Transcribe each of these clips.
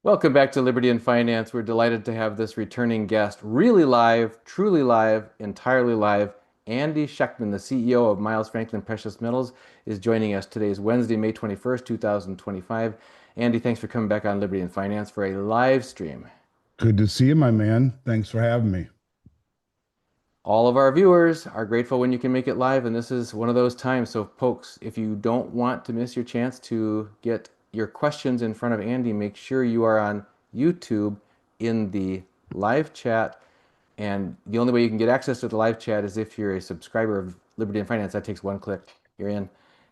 Welcome back to Liberty and Finance. We're delighted to have this returning guest, really live, truly live, entirely live. Andy Schectman, the CEO of Miles Franklin Precious Metals, is joining us. Today is Wednesday, May 21st, 2025. Andy, thanks for coming back on Liberty and Finance for a live stream. Good to see you, my man. Thanks for having me. All of our viewers are grateful when you can make it live, and this is one of those times. So, folks, if you don't want to miss your chance to get your questions in front of Andy, make sure you are on YouTube in the live chat. And the only way you can get access to the live chat is if you're a subscriber of Liberty and Finance. That takes one click. You're in.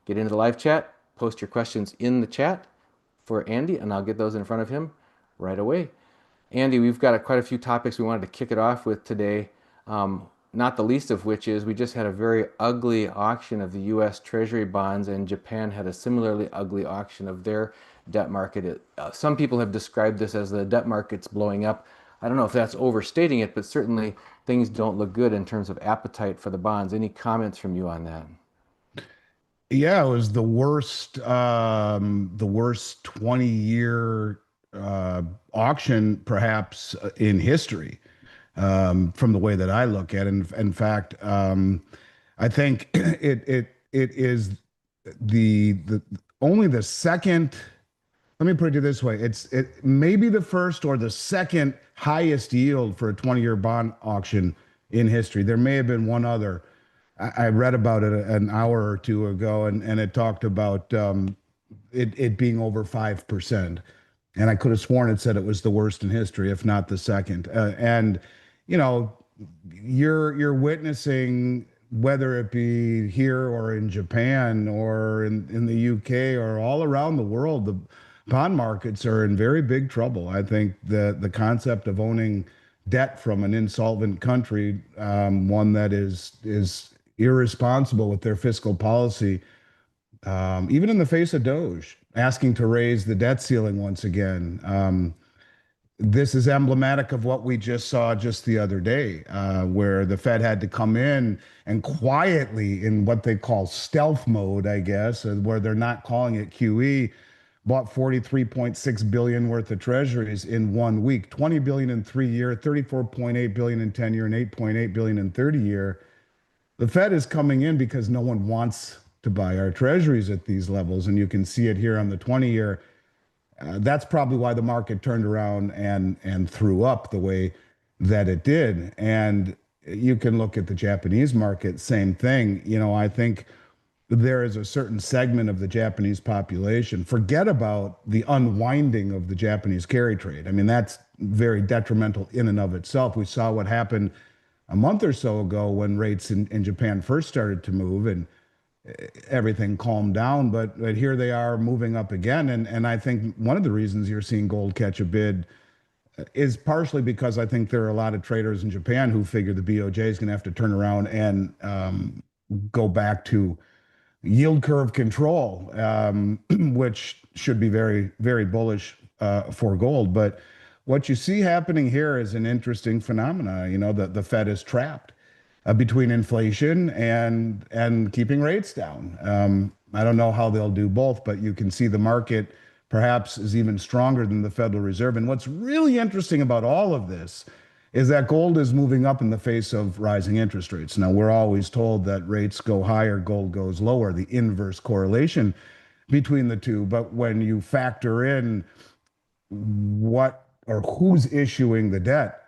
Get into the live chat, post your questions in the chat for Andy, and I'll get those in front of him right away. Andy, we've got quite a few topics we wanted to kick it off with today. Not the least of which is we just had a very ugly auction of the U.S. Treasury bonds, and Japan had a similarly ugly auction of their debt market. Some people have described this as the debt market's blowing up. I don't know if that's overstating it, but certainly things don't look good in terms of appetite for the bonds. Any comments from you on that? Yeah, it was the worst 20-year auction perhaps in history, from the way that I look at it. In fact, I think it is the only the second. Let me put it this way: it may be the first or the second highest yield for a 20-year bond auction in history. There may have been one other. I read about it an hour or two ago, and it talked about it being over 5%. And I could have sworn it said it was the worst in history, if not the second. And you know, you're witnessing, whether it be here or in Japan or in the UK or all around the world, the bond markets are in very big trouble. I think the concept of owning debt from an insolvent country, one that is irresponsible with their fiscal policy, even in the face of Doge asking to raise the debt ceiling once again. This is emblematic of what we just saw just the other day, where the Fed had to come in and quietly, in what they call stealth mode, I guess, where they're not calling it QE, bought 43.6 billion worth of treasuries in 1 week, 20 billion in 3 year, 34.8 billion in 10 year, and 8.8 billion in 30 year. The Fed is coming in because no one wants to buy our treasuries at these levels, and you can see it here on the 20 year. That's probably why the market turned around and threw up the way that it did. And you can look at the Japanese market, same thing. I think there is a certain segment of the Japanese population. Forget about the unwinding of the Japanese carry trade. I mean, that's very detrimental in and of itself. We saw what happened a month or so ago when rates in Japan first started to move, and everything calmed down, but here they are moving up again. And I think one of the reasons you're seeing gold catch a bid is partially because I think there are a lot of traders in Japan who figure the BOJ is going to have to turn around and go back to yield curve control, which should be very, very bullish for gold. But what you see happening here is an interesting phenomena. The Fed is trapped between inflation and keeping rates down. I don't know how they'll do both, but you can see the market perhaps is even stronger than the Federal Reserve. And what's really interesting about all of this is that gold is moving up in the face of rising interest rates. Now, we're always told that rates go higher, gold goes lower, the inverse correlation between the two. But when you factor in what or who's issuing the debt,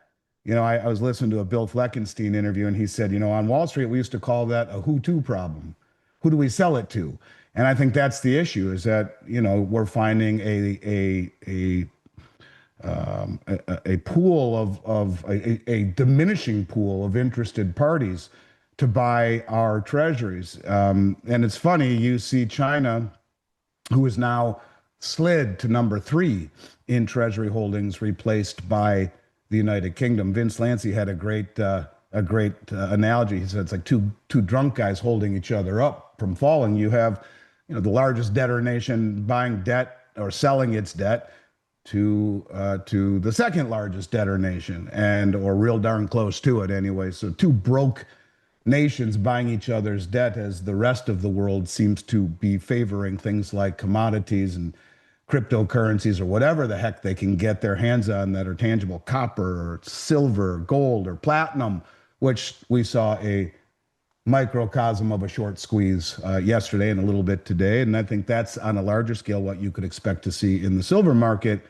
I was listening to a Bill Fleckenstein interview, and he said, on Wall Street, we used to call that a who to problem. Who do we sell it to? And I think that's the issue, is that, we're finding a pool of a diminishing pool of interested parties to buy our treasuries. And it's funny, you see China, who is now slid to number 3 in treasury holdings, replaced by the United Kingdom. Vince Lancy had a great analogy. He said it's like two drunk guys holding each other up from falling. You have, the largest debtor nation buying debt or selling its debt to the second largest debtor nation, or real darn close to it anyway. So two broke nations buying each other's debt, as the rest of the world seems to be favoring things like commodities and cryptocurrencies or whatever the heck they can get their hands on that are tangible, copper or silver, gold or platinum, which we saw a microcosm of a short squeeze yesterday and a little bit today. And I think that's on a larger scale what you could expect to see in the silver market.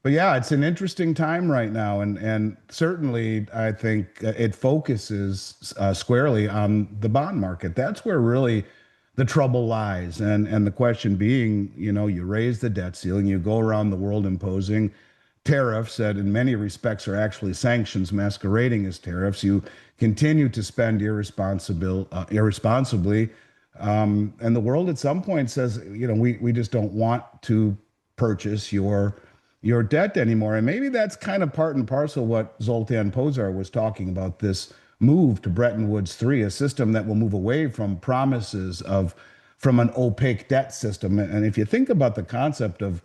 But yeah, it's an interesting time right now, and certainly I think it focuses squarely on the bond market. That's where really the trouble lies, and the question being, you raise the debt ceiling, you go around the world imposing tariffs that, in many respects, are actually sanctions masquerading as tariffs. You continue to spend irresponsibly, and the world at some point says, we just don't want to purchase your debt anymore. And maybe that's kind of part and parcel what Zoltan Pozar was talking about, this move to Bretton Woods 3, a system that will move away from promises from an opaque debt system. And if you think about the concept of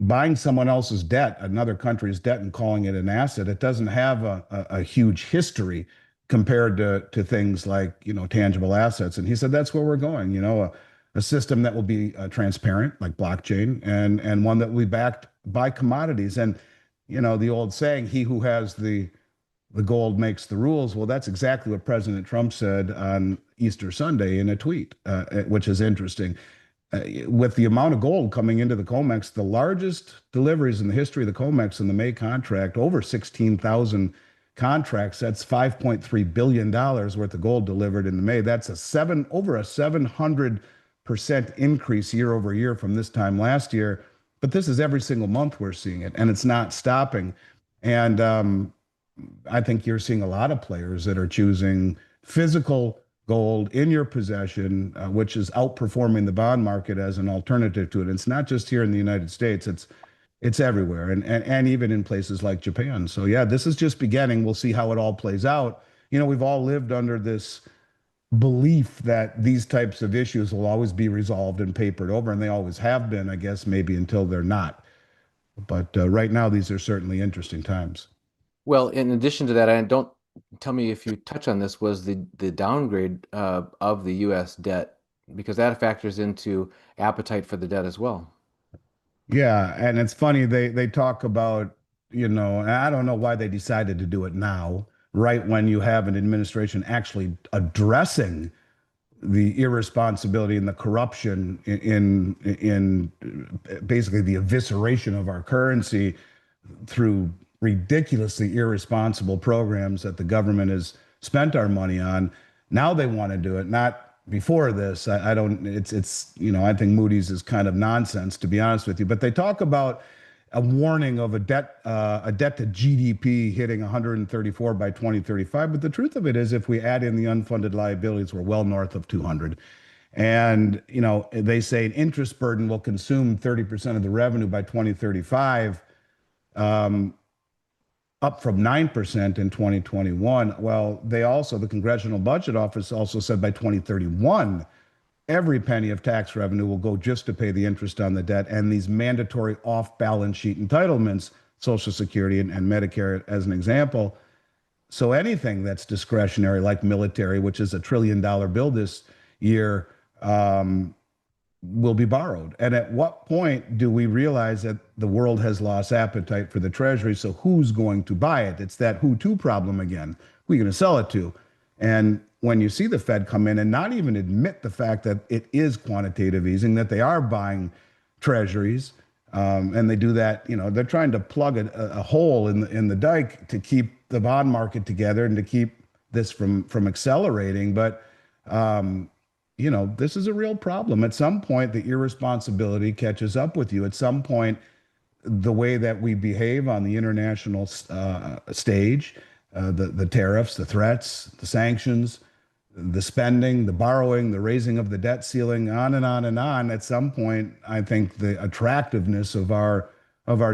buying someone else's debt, another country's debt, and calling it an asset, it doesn't have a huge history compared to things like, tangible assets. And he said that's where we're going, a system that will be transparent, like blockchain, and one that will be backed by commodities. And the old saying, "He who has the gold makes the rules." Well, that's exactly what President Trump said on Easter Sunday in a tweet, which is interesting. With the amount of gold coming into the COMEX, the largest deliveries in the history of the COMEX in the May contract, over 16,000 contracts. That's $5.3 billion worth of gold delivered in the May. That's over a 700% increase year over year from this time last year. But this is every single month we're seeing it, and it's not stopping. And I think you're seeing a lot of players that are choosing physical gold in your possession, which is outperforming the bond market as an alternative to it. And it's not just here in the United States; it's everywhere, and even in places like Japan. So yeah, this is just beginning. We'll see how it all plays out. We've all lived under this belief that these types of issues will always be resolved and papered over, and they always have been, I guess, maybe until they're not. But right now, these are certainly interesting times. Well, in addition to that, I don't tell me if you touch on this, was the downgrade of the U.S. debt, because that factors into appetite for the debt as well. Yeah, and it's funny they talk about, and I don't know why they decided to do it now, right when you have an administration actually addressing the irresponsibility and the corruption in basically the evisceration of our currency through ridiculously irresponsible programs that the government has spent our money on. Now they want to do it, not before this. I don't, I think Moody's is kind of nonsense, to be honest with you. But they talk about a warning of a debt to GDP hitting 134 by 2035. But the truth of it is, if we add in the unfunded liabilities, we're well north of 200. And, they say an interest burden will consume 30% of the revenue by 2035. Up from 9% in 2021. Well, the Congressional Budget Office also said by 2031, every penny of tax revenue will go just to pay the interest on the debt and these mandatory off-balance sheet entitlements, Social Security and Medicare as an example. So anything that's discretionary, like military, which is $1 trillion bill this year, will be borrowed. And at what point do we realize that the world has lost appetite for the treasury? So who's going to buy it? It's that who to problem again. Who are you going to sell it to? And when you see the Fed come in and not even admit the fact that it is quantitative easing, that they are buying treasuries, and they do that, they're trying to plug a hole in the dike to keep the bond market together and to keep this from accelerating. But this is a real problem. At some point, the irresponsibility catches up with you. At some point, the way that we behave on the international stage, the tariffs, the threats, the sanctions, the spending, the borrowing, the raising of the debt ceiling, on and on and on. At some point, I think the attractiveness of our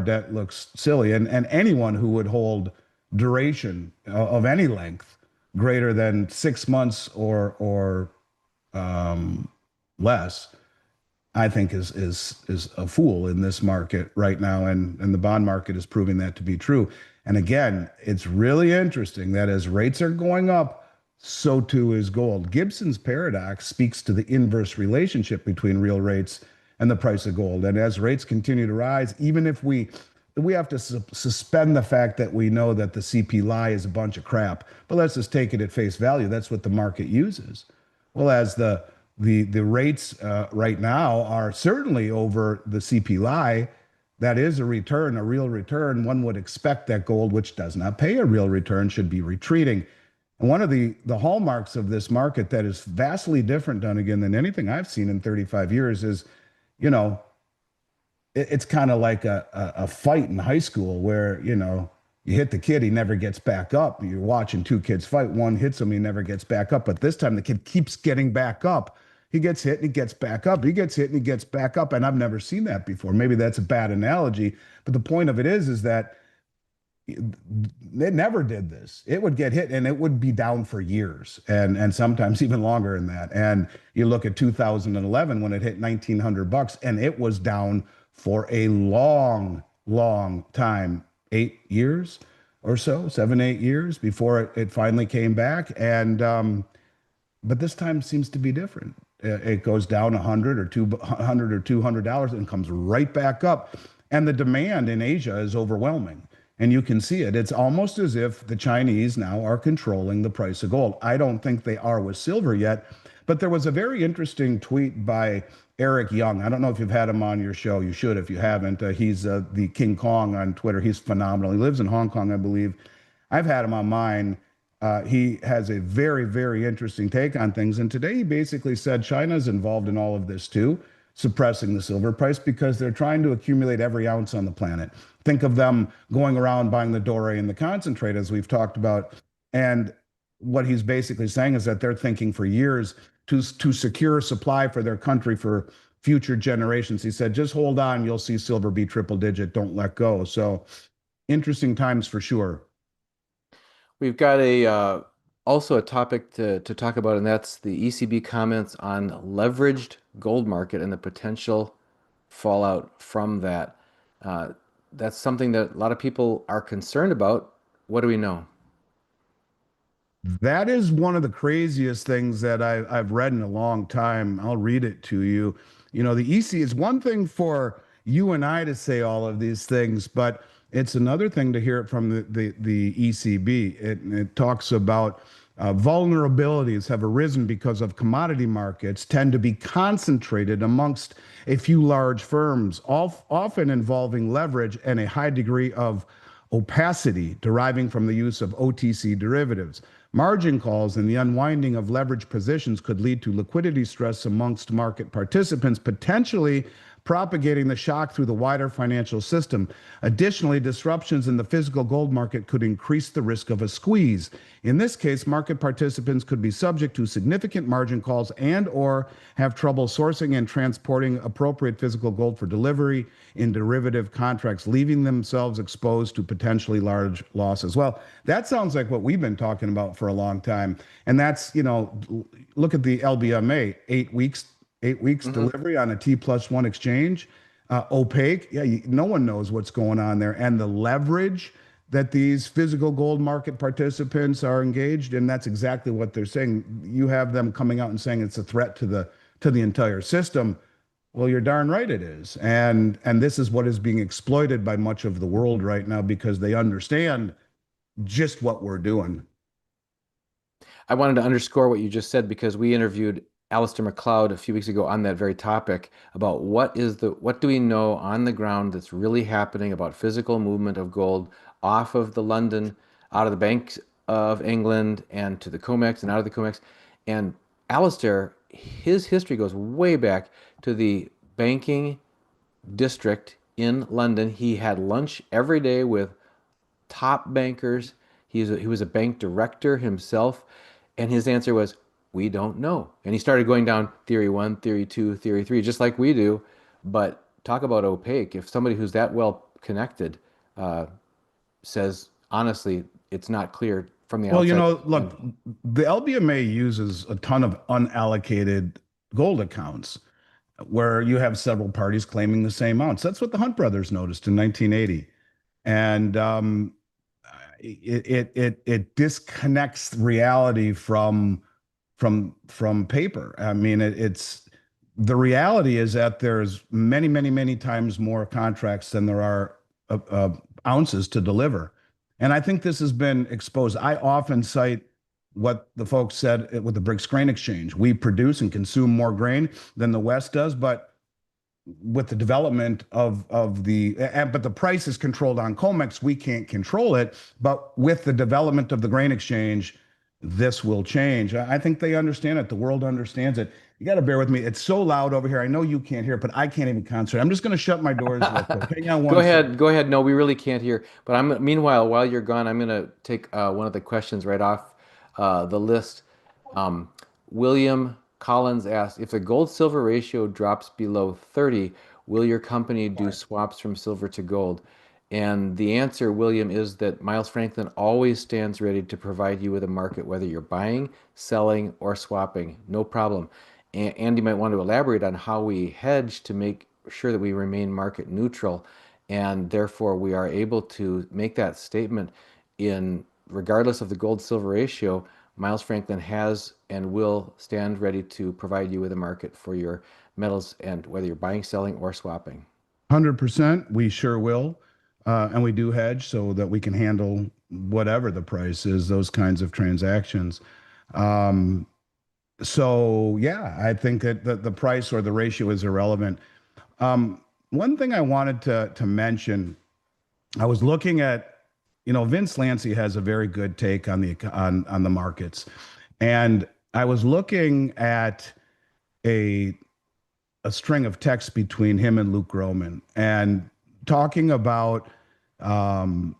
debt looks silly. And anyone who would hold duration of any length greater than 6 months or less, I think is a fool in this market right now, and the bond market is proving that to be true. And again, it's really interesting that as rates are going up, so too is gold. Gibson's paradox speaks to the inverse relationship between real rates and the price of gold. And as rates continue to rise, even if we have to suspend the fact that we know that the CPI is a bunch of crap, but let's just take it at face value. That's what the market uses. Well, as the rates right now are certainly over the CPI, that is a return, a real return. One would expect that gold, which does not pay a real return, should be retreating. And one of the hallmarks of this market that is vastly different, done again, than anything I've seen in 35 years is, you know, it's kind of like a fight in high school where, you hit the kid, he never gets back up. You're watching two kids fight. One hits him, he never gets back up. But this time the kid keeps getting back up. He gets hit and he gets back up. He gets hit and he gets back up. And I've never seen that before. Maybe that's a bad analogy. But the point of it is that it never did this. It would get hit and it would be down for years and sometimes even longer than that. And you look at 2011 when it hit $1,900 and it was down for a long, long time, 8 years or so, 7, 8 years before it finally came back. And but this time seems to be different. It goes down 100 or $200 and comes right back up. And the demand in Asia is overwhelming. And you can see it. It's almost as if the Chinese now are controlling the price of gold. I don't think they are with silver yet, but there was a very interesting tweet by Eric Young. I don't know if you've had him on your show. You should if you haven't. He's the King Kong on Twitter. He's phenomenal. He lives in Hong Kong, I believe. I've had him on mine. He has a very, very interesting take on things. And today he basically said China's involved in all of this too, suppressing the silver price because they're trying to accumulate every ounce on the planet. Think of them going around buying the doré and the concentrate, as we've talked about. And what he's basically saying is that they're thinking for years to secure supply for their country for future generations. He said, just hold on, you'll see silver be triple digit. Don't let go. So interesting times for sure. We've got a also a topic to talk about, and that's the ECB comments on leveraged gold market and the potential fallout from that. That's something that a lot of people are concerned about. What do we know? That is one of the craziest things that I've read in a long time. I'll read it to you. The EC is one thing for you and I to say all of these things, but it's another thing to hear it from the ECB. It talks about vulnerabilities have arisen because of commodity markets tend to be concentrated amongst a few large firms, often involving leverage and a high degree of opacity deriving from the use of OTC derivatives. Margin calls and the unwinding of leverage positions could lead to liquidity stress amongst market participants, potentially propagating the shock through the wider financial system. Additionally, disruptions in the physical gold market could increase the risk of a squeeze. In this case, market participants could be subject to significant margin calls and or have trouble sourcing and transporting appropriate physical gold for delivery in derivative contracts, leaving themselves exposed to potentially large losses. Well, that sounds like what we've been talking about for a long time. And that's, look at the LBMA, 8 weeks Mhm. delivery on a T+1 exchange, opaque. Yeah, no one knows what's going on there. And the leverage that these physical gold market participants are engaged in, that's exactly what they're saying. You have them coming out and saying it's a threat to the entire system. Well, you're darn right it is. And this is what is being exploited by much of the world right now because they understand just what we're doing. I wanted to underscore what you just said because we interviewed Alistair McLeod a few weeks ago on that very topic about what do we know on the ground that's really happening about physical movement of gold off of the London, out of the Bank of England and to the COMEX and out of the COMEX. And Alistair, his history goes way back to the banking district in London. He had lunch every day with top bankers. He was a bank director himself, and his answer was, "We don't know." And he started going down theory one, theory two, theory three, just like we do. But talk about opaque. If somebody who's that well connected uh, says honestly, it's not clear from the Well, outside. look, the LBMA uses a ton of unallocated gold accounts where you have several parties claiming the same amounts. That's what the Hunt brothers noticed in 1980. And it disconnects reality from paper. I mean, it's the reality is that there's many, many, many times more contracts than there are ounces to deliver. And I think this has been exposed. I often cite what the folks said with the Bricks Grain Exchange. We produce and consume more grain than the West does, but with the development of the but the price is controlled on COMEX. We can't control it. But with the development of the grain exchange, this will change. I think they understand it. The world understands it. You got to bear with me. It's so loud over here. I know you can't hear it, but I can't even concentrate. I'm just going to shut my doors real quick. Hang on Go one second. ahead. Go ahead. No, we really can't hear. But meanwhile, while you're gone, I'm going to take one of the questions right off the list. Um, William Collins asked, if the gold silver ratio drops below 30, will your company do swaps from silver to gold? And the answer, William, is that Miles Franklin always stands ready to provide you with a market, whether you're buying, selling, or swapping. No problem. Andy might want to elaborate on how we hedge to make sure that we remain market neutral, and therefore we are able to make that statement in regardless of the gold silver ratio. Miles Franklin has and will stand ready to provide you with a market for your metals, and whether you're buying, selling, or swapping. 100%, we sure will. And we do hedge so that we can handle whatever the price is, those kinds of transactions. Um, so, yeah, I think that the price or the ratio is irrelevant. One thing I wanted to mention, I was looking at, Vince Lancy has a very good take on the markets, and I was looking at a a string of texts between him and Luke Gromen and talking about um,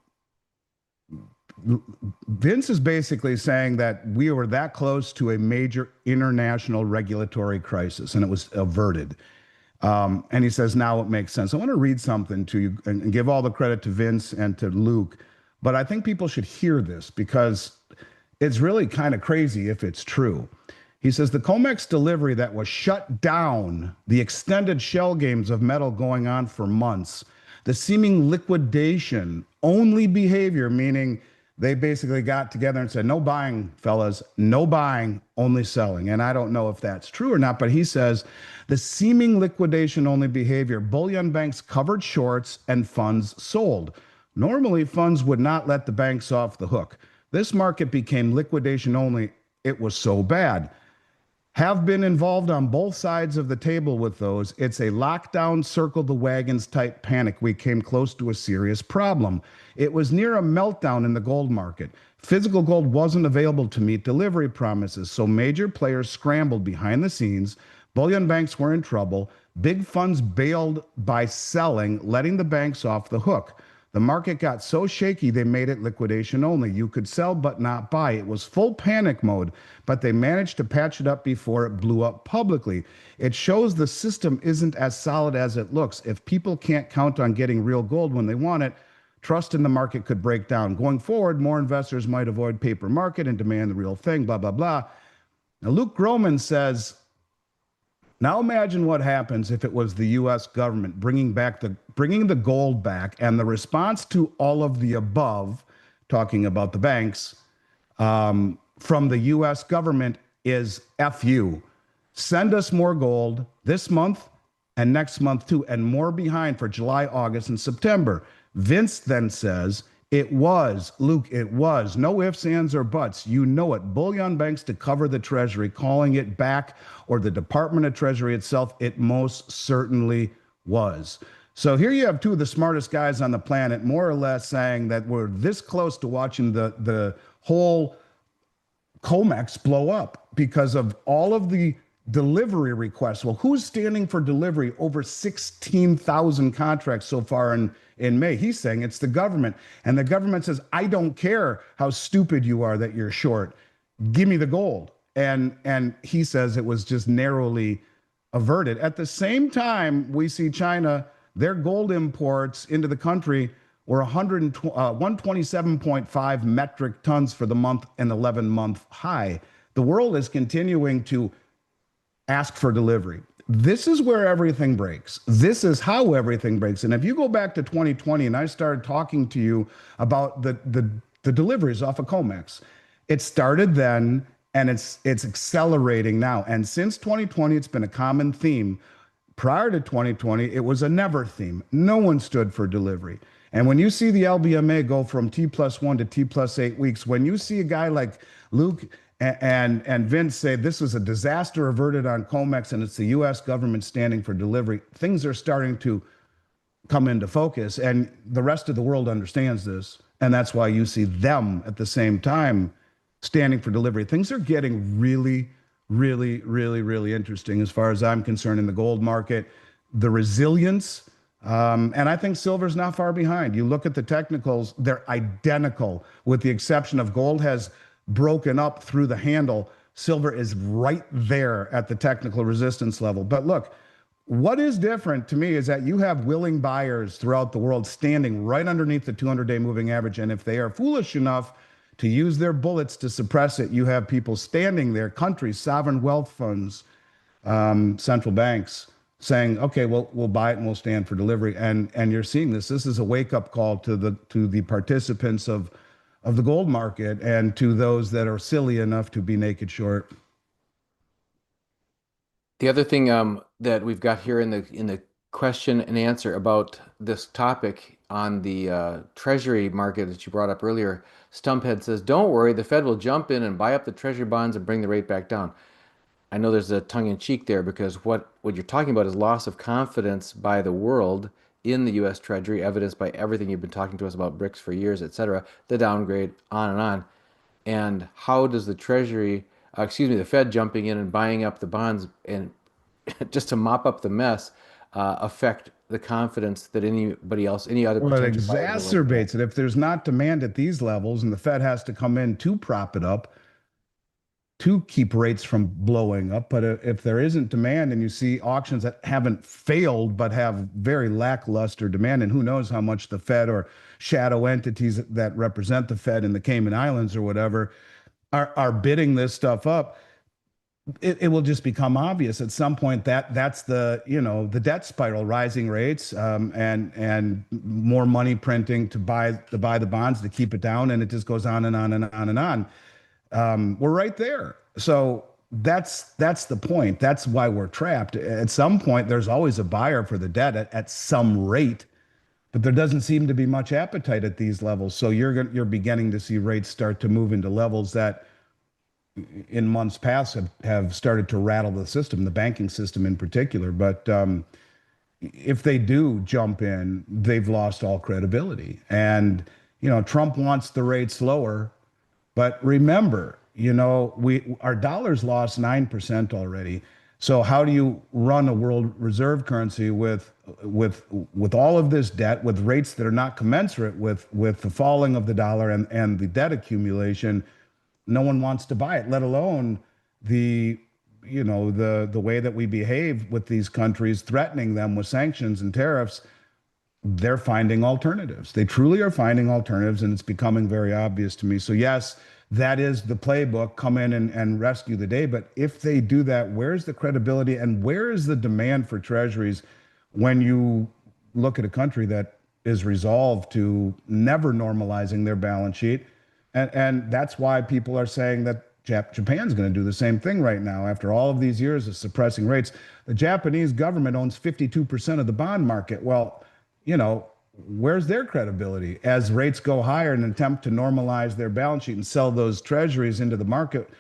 Vince is basically saying that we were that close to a major international regulatory crisis and it was averted. And he says, now it makes sense. I want to read something to you and give all the credit to Vince and to Luke, but I think people should hear this because it's really kind of crazy if it's true. He says the COMEX delivery that was shut down, the extended shell games of metal going on for months, the seeming liquidation only behavior, meaning they basically got together and said, no buying, fellas, no buying, only selling. And I don't know if that's true or not, but he says the seeming liquidation only behavior, bullion banks covered shorts and funds sold. Normally, funds would not let the banks off the hook. This market became liquidation only. It was so bad. Have been involved on both sides of the table with those. It's a lockdown, circle the wagons type panic. We came close to a serious problem. It was near a meltdown in the gold market. Physical gold wasn't available to meet delivery promises, so major players scrambled behind the scenes. Bullion banks were in trouble. Big funds bailed by selling, letting the banks off the hook. The market got so shaky, they made it liquidation only. You could sell but not buy. It was full panic mode, but they managed to patch it up before it blew up publicly. It shows the system isn't as solid as it looks. If people can't count on getting real gold when they want it, trust in the market could break down. Going forward, more investors might avoid paper market and demand the real thing, blah, blah, blah. Now, Luke Gromen says, now imagine what happens if it was the U.S. government bringing the gold back, and the response to all of the above, talking about the banks, from the U.S. government is F you. Send us more gold this month and next month too, and more behind for July, August, and September. Vince then says, it was, Luke, it was. No ifs, ands, or buts. You know it. Bullion banks to cover the Treasury, calling it back, or the Department of Treasury itself. It most certainly was. So here you have two of the smartest guys on the planet, more or less saying that we're this close to watching the whole COMEX blow up because of all of the delivery requests. Well, who's standing for delivery? Over 16,000 contracts so far in May. He's saying it's the government. And the government says, I don't care how stupid you are that you're short. Give me the gold. And he says it was just narrowly averted. At the same time, we see China, their gold imports into the country were 127.5 metric tons for the month, an 11-month high. The world is continuing to ask for delivery. This is where everything breaks. This is how everything breaks. And if you go back to 2020 and I started talking to you about the deliveries off of COMEX, it started then and it's accelerating now. And since 2020, it's been a common theme. Prior to 2020, it was a never theme. No one stood for delivery. And when you see the LBMA go from T+1 to T+8 weeks, when you see a guy like Luke and Vince say this was a disaster averted on COMEX and it's the US government standing for delivery, things are starting to come into focus. And the rest of the world understands this. And that's why you see them at the same time standing for delivery. Things are getting really, really, really, really interesting as far as I'm concerned in the gold market. The resilience, and I think silver's not far behind. You look at the technicals, they're identical, with the exception of gold has broken up through the handle. Silver is right there at the technical resistance level. But look, what is different to me is that you have willing buyers throughout the world standing right underneath the 200-day moving average. And if they are foolish enough to use their bullets to suppress it, you have people standing there, countries, sovereign wealth funds, central banks saying, okay, we'll buy it and we'll stand for delivery. And you're seeing this. This is a wake-up call to the participants of the gold market and to those that are silly enough to be naked short. The other thing that we've got here in the question and answer about this topic on the Treasury market that you brought up earlier, Stumphead says, "Don't worry, the Fed will jump in and buy up the Treasury bonds and bring the rate back down." I know there's a tongue in cheek there because what you're talking about is loss of confidence by the world in the U.S. Treasury, evidenced by everything you've been talking to us about BRICS for years, etc., the downgrade, on and on. And how does the Treasury, the Fed jumping in and buying up the bonds and just to mop up the mess, affect the confidence that anybody else, any other Well, it potential buyers are willing to pay? exacerbates it. If there's not demand at these levels and the Fed has to come in to prop it up, to keep rates from blowing up. But if there isn't demand and you see auctions that haven't failed but have very lackluster demand, and who knows how much the Fed or shadow entities that represent the Fed in the Cayman Islands or whatever are bidding this stuff up, it will just become obvious at some point that that's the debt spiral, rising rates, and more money printing to buy the bonds to keep it down, and it just goes on and on and on and on. We're right there. So that's the point. That's why we're trapped. At some point, there's always a buyer for the debt at some rate, but there doesn't seem to be much appetite at these levels. So you're beginning to see rates start to move into levels that in months past have started to rattle the system, the banking system in particular. But if they do jump in, they've lost all credibility. And Trump wants the rates lower. But remember, our dollar's lost 9% already. So how do you run a world reserve currency with all of this debt, with rates that are not commensurate with the falling of the dollar and the debt accumulation? No one wants to buy it, let alone the way that we behave with these countries, threatening them with sanctions and tariffs. They're finding alternatives. They truly are finding alternatives, and it's becoming very obvious to me. So yes, that is the playbook, come in and rescue the day. But if they do that, where's the credibility and where is the demand for treasuries when you look at a country that is resolved to never normalizing their balance sheet? And that's why people are saying that Japan's going to do the same thing right now. After all of these years of suppressing rates, the Japanese government owns 52% of the bond market. Well, where's their credibility as rates go higher in an attempt to normalize their balance sheet and sell those treasuries into the market?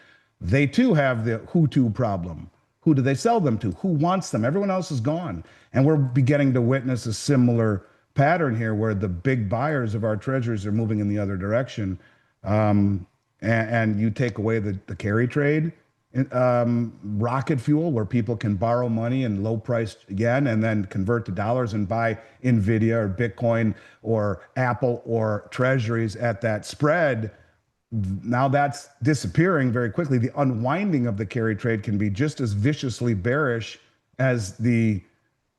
They too have the who to problem. Who do they sell them to? Who wants them? Everyone else is gone. And we're beginning to witness a similar pattern here where the big buyers of our treasuries are moving in the other direction. And you take away the carry trade, rocket fuel, where people can borrow money in low priced yen and then convert to dollars and buy Nvidia or Bitcoin or Apple or treasuries at that spread. Now that's disappearing very quickly. The unwinding of the carry trade can be just as viciously bearish as the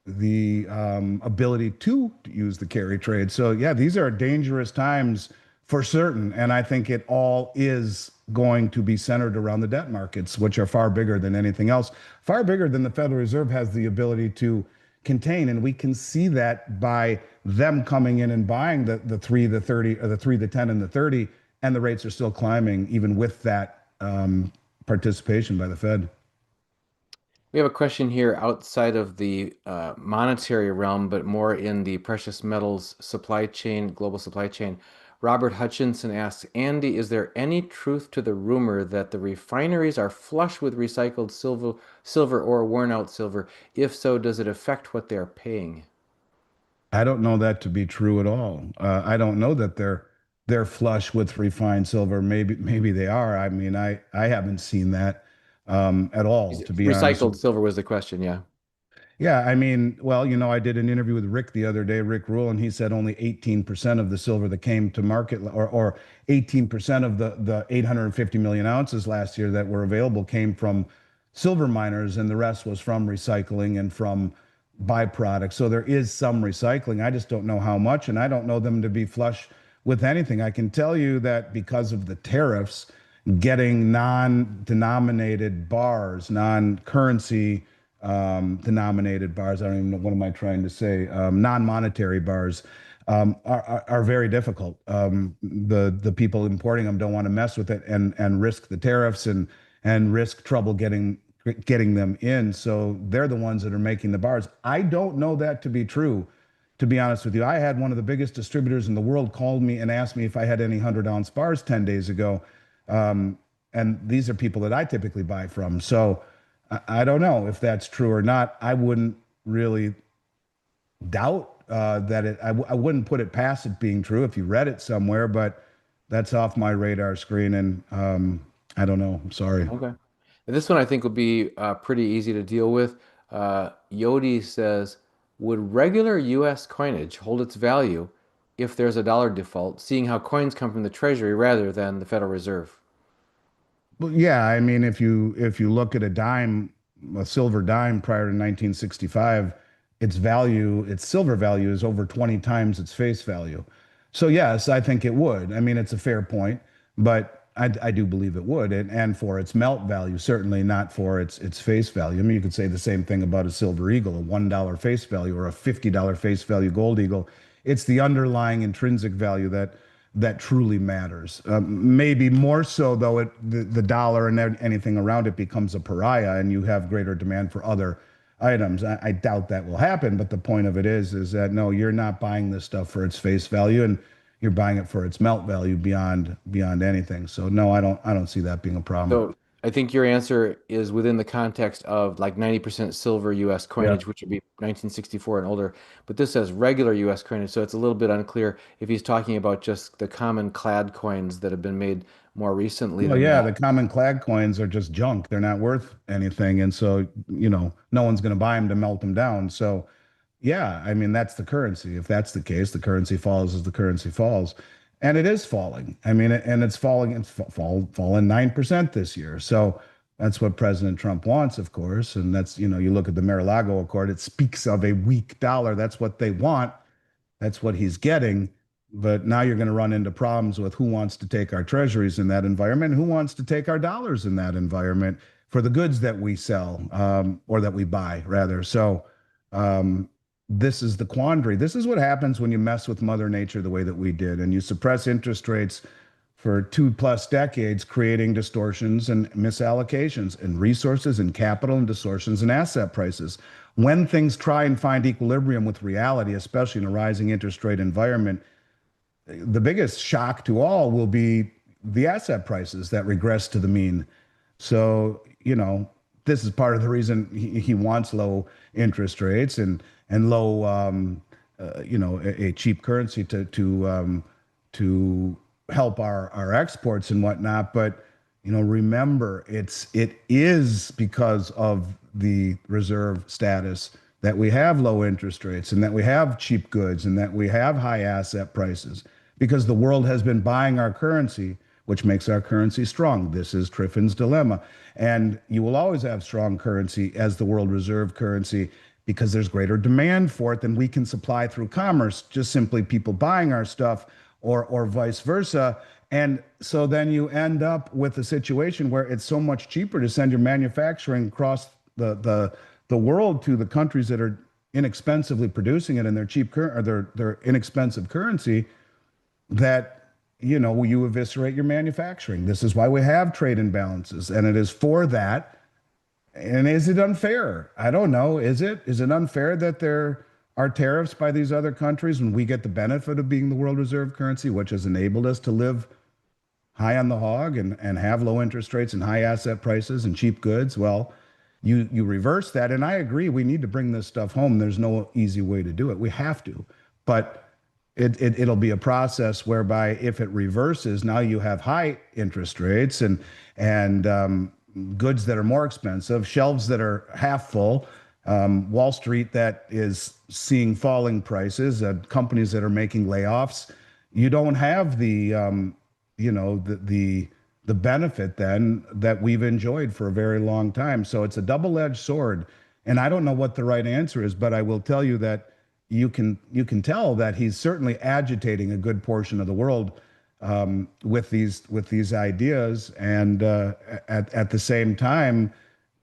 ability to use the carry trade. So yeah, these are dangerous times for certain. And I think it all is going to be centered around the debt markets, which are far bigger than anything else, far bigger than the Federal Reserve has the ability to contain. And we can see that by them coming in and buying the 3, the 30, or the 3, the 10, and the 30, and the rates are still climbing even with that participation by the Fed. We have a question here outside of the monetary realm, but more in the precious metals supply chain, global supply chain. Robert Hutchinson asks, Andy, is there any truth to the rumor that the refineries are flush with recycled silver or worn out silver? If so, does it affect what they are paying? I don't know that to be true at all. I don't know that they're flush with refined silver. Maybe they are. I mean, I haven't seen that at all, to be honest with Recycled you. silver was the question, yeah. Yeah, I mean, well, I did an interview with Rick the other day, Rick Rule, and he said only 18% of the silver that came to market, or 18% of the 850 million ounces last year that were available came from silver miners, and the rest was from recycling and from byproducts. So there is some recycling. I just don't know how much, and I don't know them to be flush with anything. I can tell you that because of the tariffs, getting non-denominated bars, non-currency denominated bars. I don't even know, what am I trying to say? Non-monetary bars are very difficult. The people importing them don't want to mess with it and risk the tariffs and risk trouble getting them in. So they're the ones that are making the bars. I don't know that to be true. To be honest with you, I had one of the biggest distributors in the world called me and asked me if I had any 100-ounce bars 10 days ago. Um, and these are people that I typically buy from. So I don't know if that's true or not. I wouldn't really doubt that I wouldn't put it past it being true if you read it somewhere, but that's off my radar screen. And I don't know. I'm sorry. Okay. And this one I think will be pretty easy to deal with. Yodi says, would regular US coinage hold its value if there's a dollar default, seeing how coins come from the Treasury rather than the Federal Reserve? Well, yeah, I mean, if you look at a dime, a silver dime prior to 1965, its silver value is over 20 times its face value. So yes, I think it would. I mean, it's a fair point, but I do believe it would, and for its melt value, certainly not for its face value. I mean, you could say the same thing about a silver eagle, a $1 face value or a $50 face value gold eagle. It's the underlying intrinsic value that truly matters. Maybe more so, though, the dollar and anything around it becomes a pariah, and you have greater demand for other items. I doubt that will happen, but the point of it is that no, you're not buying this stuff for its face value, and you're buying it for its melt value beyond anything. So no, I don't see that being a problem. So I think your answer is within the context of like 90% silver US Yeah. coinage, which would be 1964 and older. But this says regular US coinage, so it's a little bit unclear if he's talking about just the common clad coins that have been made more recently Well, than yeah, the that. common clad coins are just junk. They're not worth anything. And so, no one's going to buy them to melt them down. So, yeah, I mean, that's the currency. If that's the case, the currency falls as the currency falls. And it is falling. I mean, and it's falling, fallen 9% this year. So that's what President Trump wants, of course. And that's, you look at the Mar-a-Lago Accord, it speaks of a weak dollar. That's what they want. That's what he's getting. But now you're going to run into problems with who wants to take our treasuries in that environment, who wants to take our dollars in that environment for the goods that we sell, or that we buy, rather. So um, this is the quandary. This is what happens when you mess with Mother Nature the way that we did, and you suppress interest rates for 2+ decades, creating distortions and misallocations in resources and capital and distortions in asset prices. When things try and find equilibrium with reality, especially in a rising interest rate environment, the biggest shock to all will be the asset prices that regress to the mean. So, this is part of the reason he wants low interest rates and low, a cheap currency to help our exports and whatnot. But remember, it is because of the reserve status that we have low interest rates and that we have cheap goods and that we have high asset prices because the world has been buying our currency, which makes our currency strong. This is Triffin's dilemma. And you will always have strong currency as the world reserve currency because there's greater demand for it than we can supply through commerce, just simply people buying our stuff or vice versa. And so then you end up with a situation where it's so much cheaper to send your manufacturing across the world to the countries that are inexpensively producing it in their cheap or their inexpensive currency that you eviscerate your manufacturing. This is why we have trade imbalances, and it is for that. And is it unfair? I don't know. Is it? Is it unfair that there are tariffs by these other countries when we get the benefit of being the world reserve currency, which has enabled us to live high on the hog and have low interest rates and high asset prices and cheap goods? Well, you reverse that, and I agree. We need to bring this stuff home. There's no easy way to do it. We have to, but it'll be a process whereby if it reverses, now you have high interest rates and goods that are more expensive, shelves that are half full, Wall Street that is seeing falling prices, companies that are making layoffs. You don't have the benefit then that we've enjoyed for a very long time. So it's a double-edged sword, and I don't know what the right answer is, but I will tell you that you can tell that he's certainly agitating a good portion of the world with these ideas, and at the same time,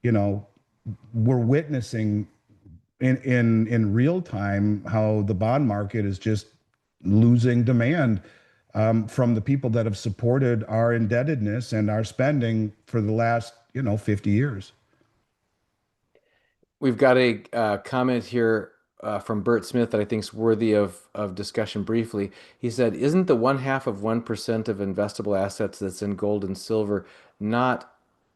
you know, we're witnessing in real time how the bond market is just losing demand from the people that have supported our indebtedness and our spending for the last 50 years. We've got a comment here from Bert Smith that I think is worthy of discussion briefly. He said, "Isn't the 0.5% of investable assets that's in gold and silver not,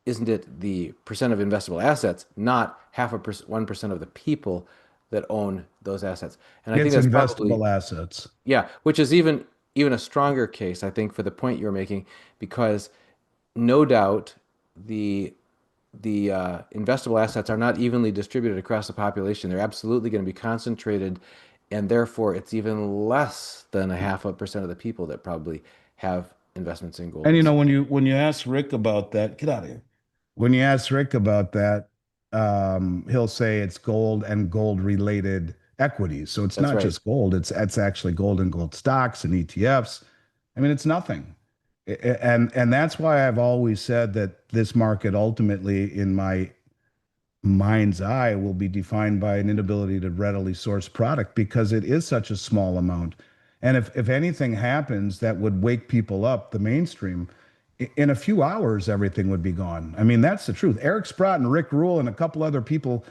isn't it the percent of investable assets, not 1% of the people that own those assets?" And I think It's that's probably, investable assets. yeah, which is even a stronger case, I think, for the point you're making, because no doubt the investable assets are not evenly distributed across the population. They're absolutely going to be concentrated, and therefore it's even less than 0.5% of the people that probably have investments in gold And and silver. when you ask Rick about that, get out of here. When you ask Rick about that, he'll say it's gold and gold related equities. So it's That's not right. just gold, it's actually gold and gold stocks and ETFs. I mean, it's nothing. And that's why I've always said that this market ultimately, in my mind's eye, will be defined by an inability to readily source product because it is such a small amount. And if anything happens that would wake people up, the mainstream, in a few hours, everything would be gone. I mean, that's the truth. Eric Sprott and Rick Rule and a couple other people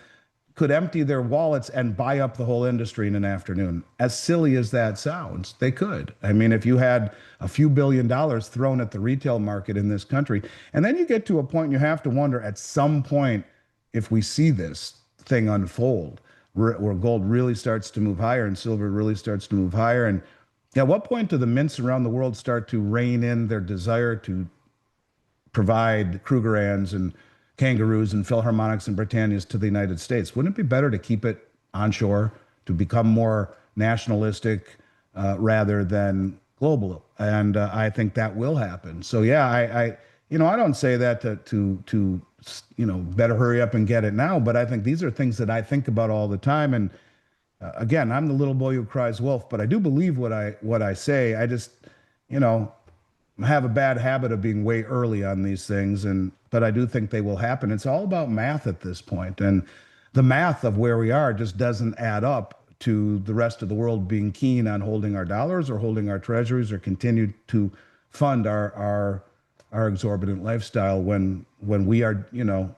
could empty their wallets and buy up the whole industry in an afternoon. As silly as that sounds, they could. I mean, if you had a few $1 billion thrown at the retail market in this country, and then you get to a point you have to wonder at some point if we see this thing unfold, where gold really starts to move higher and silver really starts to move higher. And at what point do the mints around the world start to rein in their desire to provide Krugerrands and kangaroos and Philharmonics and Britannias to the United States? Wouldn't it be better to keep it onshore, to become more nationalistic rather than global? And I think that will happen. So yeah, I don't say that to better hurry up and get it now, but I think these are things that I think about all the time. And again, I'm the little boy who cries wolf, but I do believe what I say. I just, you know, have a bad habit of being way early on these things, and but I do think they will happen. It's all about math at this point, and the math of where we are just doesn't add up to the rest of the world being keen on holding our dollars or holding our treasuries or continue to fund our exorbitant lifestyle when we are,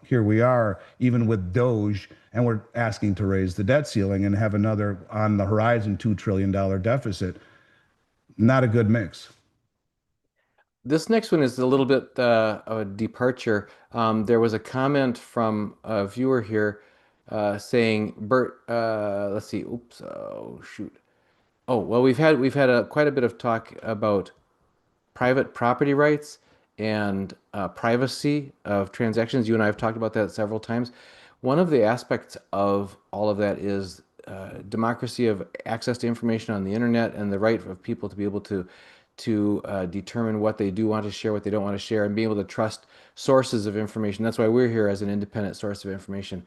here we are even with Doge, and we're asking to raise the debt ceiling and have another on the horizon $2 trillion deficit. Not a good mix. This next one is a little bit of a departure. There was a comment from a viewer here saying, "Bert, let's see. Oops. Oh, shoot. Oh, well, we've had quite a bit of talk about private property rights and privacy of transactions. You and I have talked about that several times. One of the aspects of all of that is democracy of access to information on the internet and the right of people to be able to determine what they do want to share, what they don't want to share, and being able to trust sources of information. That's why we're here as an independent source of information.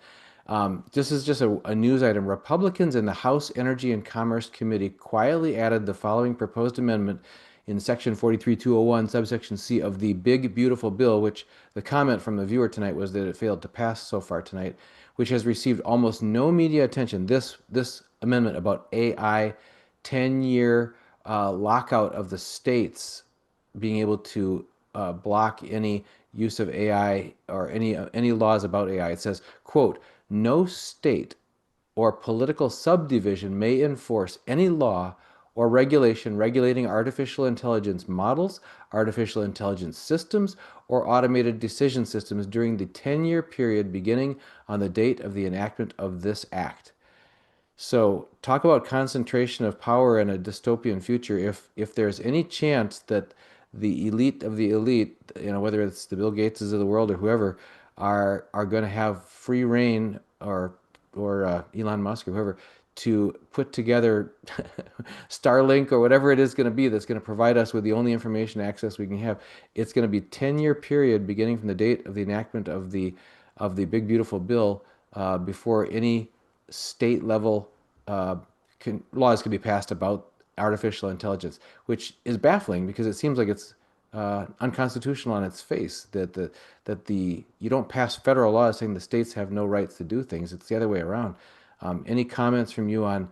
This is just a news item. Republicans in the House Energy and Commerce Committee quietly added the following proposed amendment in Section 43201, subsection C of the Big Beautiful Bill, which the comment from the viewer tonight was that it failed to pass so far tonight, which has received almost no media attention. This amendment about AI 10-year lockout of the states being able to block any use of AI or any laws about AI. It says, quote, no state or political subdivision may enforce any law or regulation regulating artificial intelligence models, artificial intelligence systems, or automated decision systems during the 10-year period beginning on the date of the enactment of this act. So, talk about concentration of power in a dystopian future. If there's any chance that the elite of the elite, whether it's the Bill Gateses of the world or whoever, are going to have free reign, or Elon Musk or whoever, to put together Starlink or whatever it is going to be that's going to provide us with the only information access we can have. It's going to be 10-year period beginning from the date of the enactment of the big beautiful bill, before any state level uh, laws can be passed about artificial intelligence, which is baffling because it seems like it's unconstitutional on its face. That you don't pass federal laws saying the states have no rights to do things. It's the other way around. Any comments from you on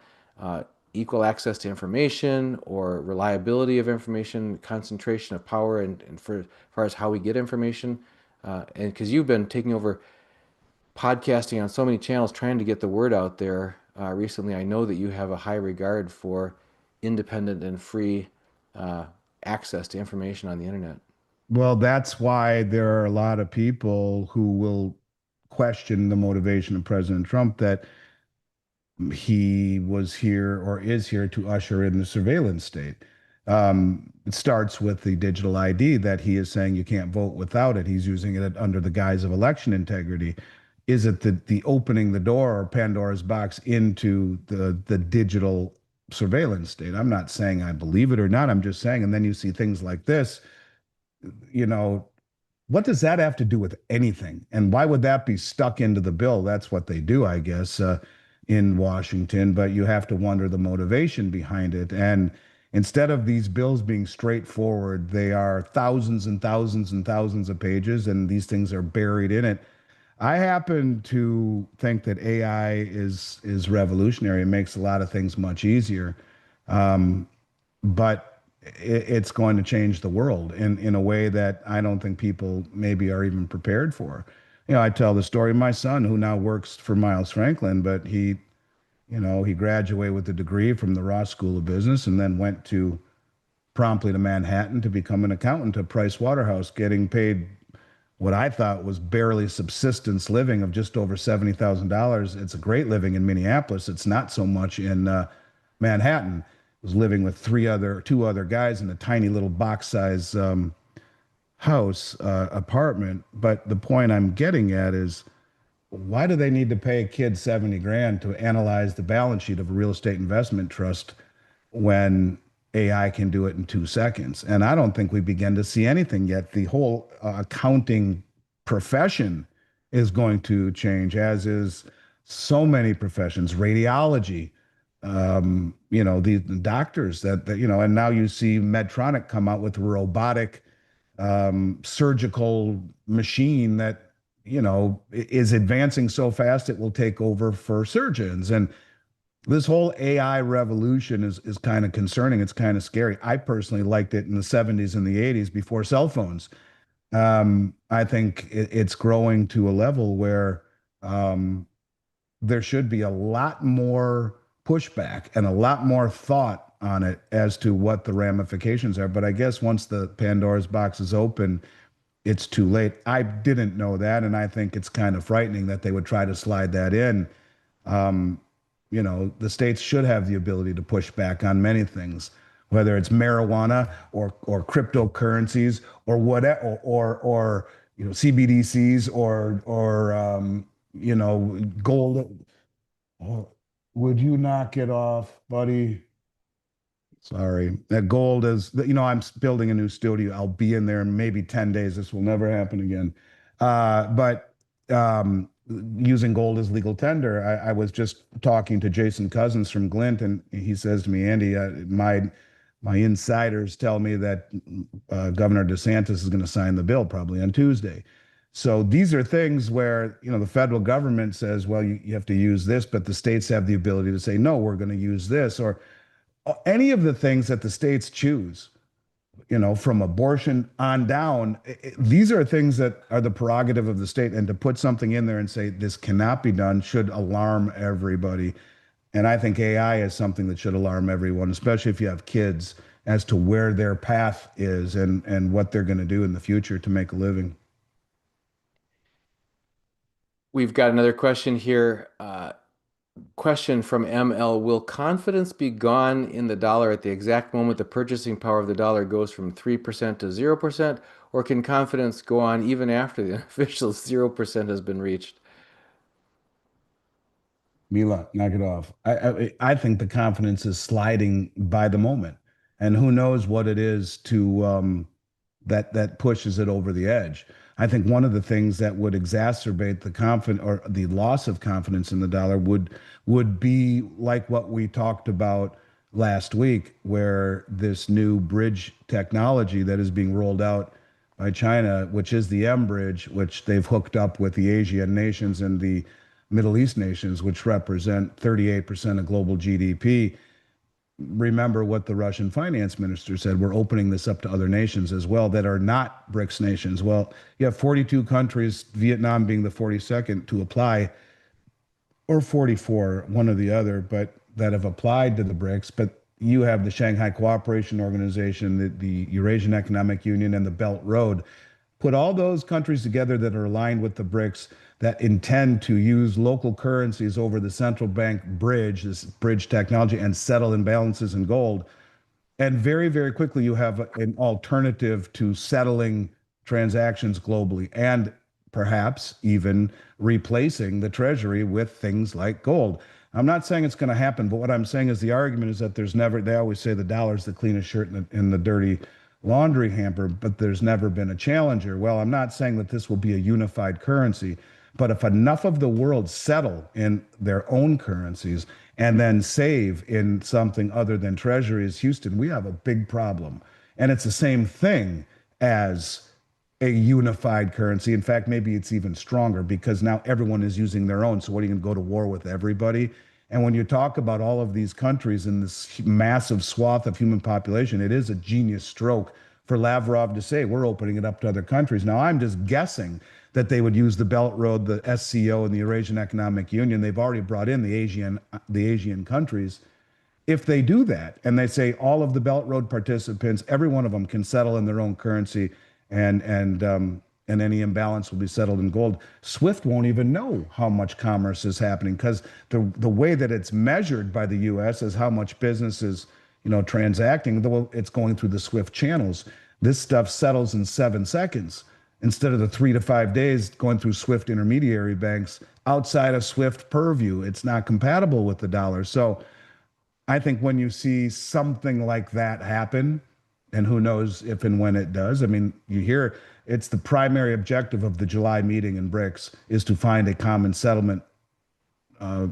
equal access to information or reliability of information, concentration of power, and for as far as how we get information? And because you've been taking over podcasting on so many channels, trying to get the word out there recently, I know that you have a high regard for independent and free uh, access to information on the internet. Well, that's why there are a lot of people who will question the motivation of President Trump, that he was here or is here to usher in the surveillance state. It starts with the digital ID that he is saying you can't vote without it. He's using it under the guise of election integrity. Is it the opening the door or Pandora's box into the digital surveillance state? I'm not saying I believe it or not. I'm just saying, and then you see things like this, you know, what does that have to do with anything? And why would that be stuck into the bill? That's what they do, I guess, in Washington. But you have to wonder the motivation behind it. And instead of these bills being straightforward, they are thousands and thousands and thousands of pages, and these things are buried in it. I happen to think that AI is revolutionary. It makes a lot of things much easier. Um, but it's going to change the world in a way that I don't think people maybe are even prepared for. I tell the story of my son who now works for Miles Franklin, but he graduated with a degree from the Ross School of Business and then went to promptly to Manhattan to become an accountant at Price Waterhouse, getting paid what I thought was barely subsistence living of just over $70,000. It's a great living in Minneapolis. It's not so much in Manhattan. Was living with two other guys in a tiny little box size house apartment. But the point I'm getting at is, why do they need to pay a kid 70 grand to analyze the balance sheet of a real estate investment trust when AI can do it in 2 seconds? And I don't think we begin to see anything yet. The whole accounting profession is going to change, as is so many professions, radiology, the doctors and now you see Medtronic come out with a robotic surgical machine that, is advancing so fast it will take over for surgeons. And this whole AI revolution is kind of concerning. It's kind of scary. I personally liked it in the 70s and the 80s before cell phones. I think it's growing to a level where there should be a lot more pushback and a lot more thought on it as to what the ramifications are. But I guess once the Pandora's box is open, it's too late. I didn't know that, and I think it's kind of frightening that they would try to slide that in. Um, the states should have the ability to push back on many things, whether it's marijuana or cryptocurrencies or whatever, or CBDCs or gold. Oh, would you knock it off, buddy? Sorry. That gold is, I'm building a new studio. I'll be in there in maybe 10 days. This will never happen again. But using gold as legal tender, I was just talking to Jason Cousins from Glint, and he says to me, Andy, my insiders tell me that Governor DeSantis is going to sign the bill probably on Tuesday. So these are things where, the federal government says, well, you have to use this, but the states have the ability to say, no, we're going to use this, or any of the things that the states choose. from abortion on down. These are things that are the prerogative of the state. And to put something in there and say this cannot be done should alarm everybody. And I think AI is something that should alarm everyone, especially if you have kids, as to where their path is and what they're going to do in the future to make a living. We've got another question here. Question from ML. Will confidence be gone in the dollar at the exact moment the purchasing power of the dollar goes from 3% to 0%? Or can confidence go on even after the official 0% has been reached? Mila, knock it off. I think the confidence is sliding by the moment, and who knows what it is to that pushes it over the edge. I think one of the things that would exacerbate the confidence or the loss of confidence in the dollar would be like what we talked about last week, where this new bridge technology that is being rolled out by China, which is the Mbridge, which they've hooked up with the Asian nations and the Middle East nations, which represent 38% of global GDP. Remember what the Russian finance minister said. We're opening this up to other nations as well that are not BRICS nations. Well, you have 42 countries, Vietnam being the 42nd, to apply, or 44, one or the other, but that have applied to the BRICS. But you have the Shanghai Cooperation Organization, the Eurasian Economic Union, and the Belt Road. Put all those countries together that are aligned with the BRICS that intend to use local currencies over the central bank bridge, this bridge technology, and settle imbalances in gold. And very, very quickly, you have an alternative to settling transactions globally and perhaps even replacing the treasury with things like gold. I'm not saying it's going to happen, but what I'm saying is the argument is that there's never, they always say the dollar's the cleanest shirt in the dirty laundry hamper, but there's never been a challenger. Well, I'm not saying that this will be a unified currency, but if enough of the world settle in their own currencies and then save in something other than treasuries, Houston, we have a big problem. And it's the same thing as a unified currency. In fact, maybe it's even stronger because now everyone is using their own. So what are you going to go to war with everybody? And when you talk about all of these countries in this massive swath of human population, it is a genius stroke for Lavrov to say we're opening it up to other countries. Now, I'm just guessing that they would use the Belt Road, the SCO, and the Eurasian Economic Union. They've already brought in the Asian countries. If they do that and they say all of the Belt Road participants, every one of them can settle in their own currency, and any imbalance will be settled in gold. SWIFT won't even know how much commerce is happening because the way that it's measured by the U.S. is how much business is transacting. It's going through the SWIFT channels. This stuff settles in 7 seconds instead of the 3 to 5 days going through SWIFT intermediary banks outside of SWIFT purview. It's not compatible with the dollar. So I think when you see something like that happen, and who knows if and when it does, I mean, you hear it's the primary objective of the July meeting in BRICS is to find a common settlement uh,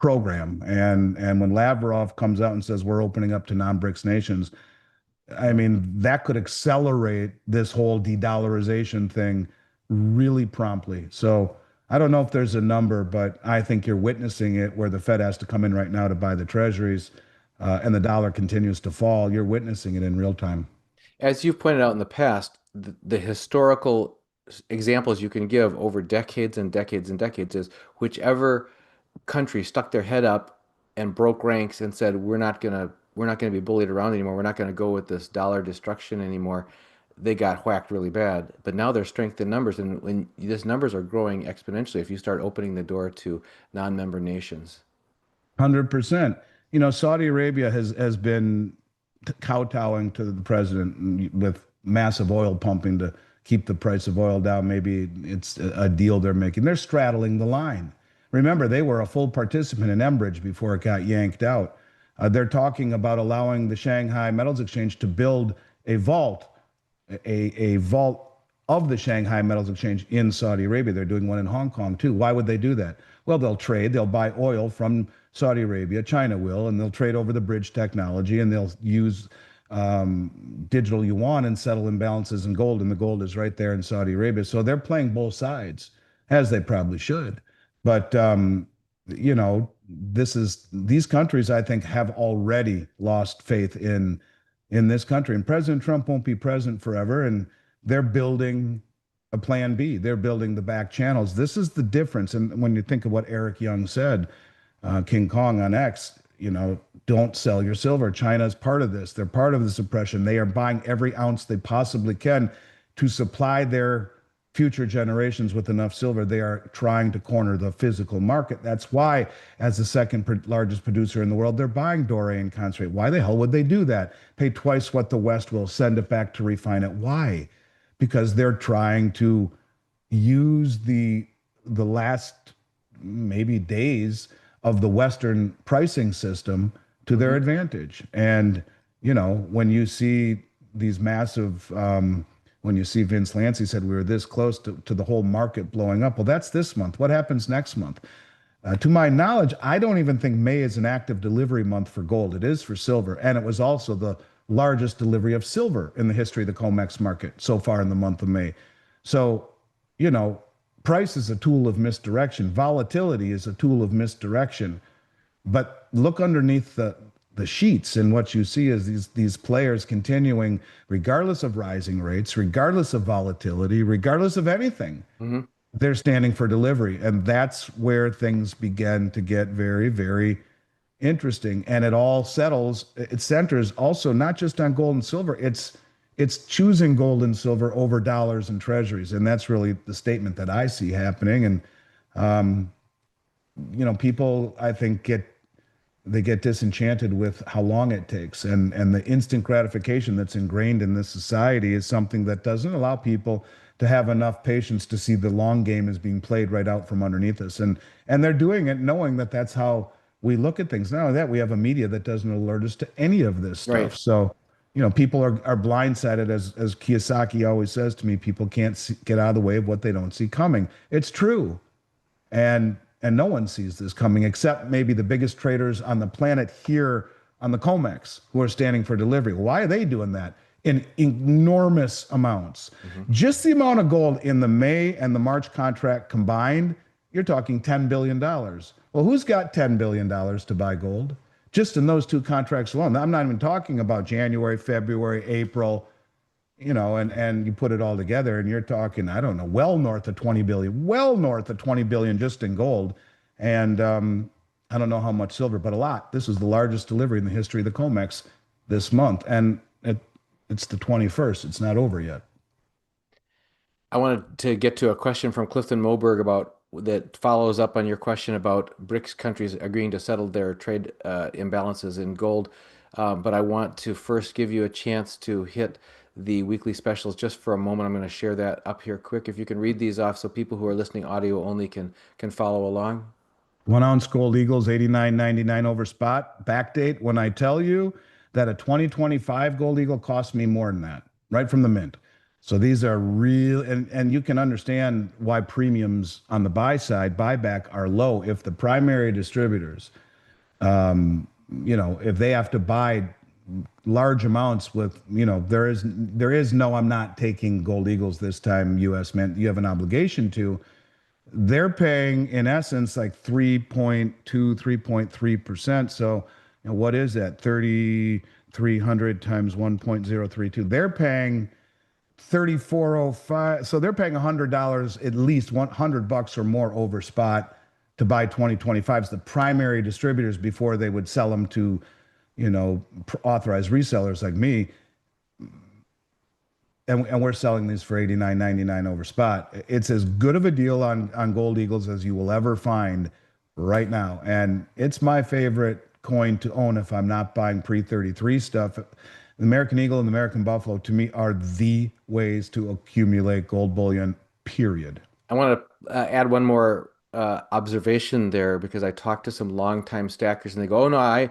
program. And when Lavrov comes out and says we're opening up to non-BRICS nations, I mean, that could accelerate this whole de-dollarization thing really promptly. So I don't know if there's a number, but I think you're witnessing it where the Fed has to come in right now to buy the treasuries, and the dollar continues to fall. You're witnessing it in real time. As you've pointed out in the past, the historical examples you can give over decades and decades and decades is whichever country stuck their head up and broke ranks and said, we're not gonna be bullied around anymore. We're not gonna go with this dollar destruction anymore. They got whacked really bad. But now there's strength in numbers, and when these numbers are growing exponentially, if you start opening the door to non-member nations. 100%. Saudi Arabia has been kowtowing to the president with massive oil pumping to keep the price of oil down. Maybe it's a deal they're making. They're straddling the line. Remember, they were a full participant in Enbridge before it got yanked out. They're talking about allowing the Shanghai Metals Exchange to build a vault, a vault of the Shanghai Metals Exchange in Saudi Arabia. They're doing one in Hong Kong too. Why would they do that? Well, they'll trade, they'll buy oil from Saudi Arabia, China will, and they'll trade over the bridge technology and they'll use digital yuan and settle imbalances in gold. And the gold is right there in Saudi Arabia. So they're playing both sides, as they probably should. But, these countries, I think, have already lost faith in in this country. And President Trump won't be president forever. And they're building a plan B. They're building the back channels. This is the difference. And when you think of what Eric Young said, King Kong on X, don't sell your silver. China is part of this. They're part of the suppression. They are buying every ounce they possibly can to supply their future generations with enough silver. They are trying to corner the physical market. That's why, as the second largest producer in the world, they're buying doré and concentrate. Why the hell would they do that? Pay twice what the West will, send it back to refine it. Why? Because they're trying to use the last maybe days of the Western pricing system to their advantage. And when you see these massive when you see Vince Lancy said we were this close to the whole market blowing up. Well, that's this month. What happens next month? To my knowledge, I don't even think May is an active delivery month for gold. It is for silver. And it was also the largest delivery of silver in the history of the COMEX market so far in the month of May. So, price is a tool of misdirection. Volatility is a tool of misdirection. But look underneath the sheets, and what you see is these players continuing, regardless of rising rates, regardless of volatility, regardless of anything. Mm-hmm. They're standing for delivery, and that's where things begin to get very, very interesting. And it centers also not just on gold and silver. It's choosing gold and silver over dollars and treasuries, and that's really the statement that I see happening. And people, I think, get disenchanted with how long it takes, and the instant gratification that's ingrained in this society is something that doesn't allow people to have enough patience to see the long game is being played right out from underneath us. And they're doing it knowing that that's how we look at things. Not only that, we have a media that doesn't alert us to any of this stuff. Right. So, people are blindsided, as Kiyosaki always says to me, people can't get out of the way of what they don't see coming. It's true. And no one sees this coming except maybe the biggest traders on the planet here on the COMEX who are standing for delivery. Why are they doing that? In enormous amounts. Mm-hmm. Just the amount of gold in the May and the March contract combined, you're talking $10 billion. Well, who's got $10 billion to buy gold? Just in those two contracts alone. I'm not even talking about January, February, April, and you put it all together and you're talking, I don't know, well north of 20 billion just in gold. And I don't know how much silver, but a lot. This is the largest delivery in the history of the COMEX this month. And it's the 21st. It's not over yet. I wanted to get to a question from Clifton Moberg that follows up on your question about BRICS countries agreeing to settle their trade imbalances in gold. But I want to first give you a chance to hit the weekly specials just for a moment. I'm going to share that up here quick. If you can read these off so people who are listening audio only can follow along. 1 ounce gold Eagles, $89.99 over spot. Backdate, when I tell you that a 2025 gold Eagle cost me more than that, right from the mint. So these are real, and you can understand why premiums on the buy side, buyback, are low. If the primary distributors, if they have to buy large amounts with, there is no, I'm not taking gold Eagles this time, U.S. Mint, you have an obligation to. They're paying, in essence, like 3.2, 3.3%. So, what is that? 3,300 times 1.032. They're paying 34.05. So they're paying $100, at least $100 or more over spot to buy 2025s. The primary distributors, before they would sell them to, authorized resellers like me. And we're selling these for $89.99 over spot. It's as good of a deal on gold Eagles as you will ever find right now. And it's my favorite coin to own if I'm not buying pre-33 stuff. The American Eagle and the American Buffalo, to me, are the ways to accumulate gold bullion, period. I want to add one more observation there, because I talked to some longtime stackers and they go, "Oh no, I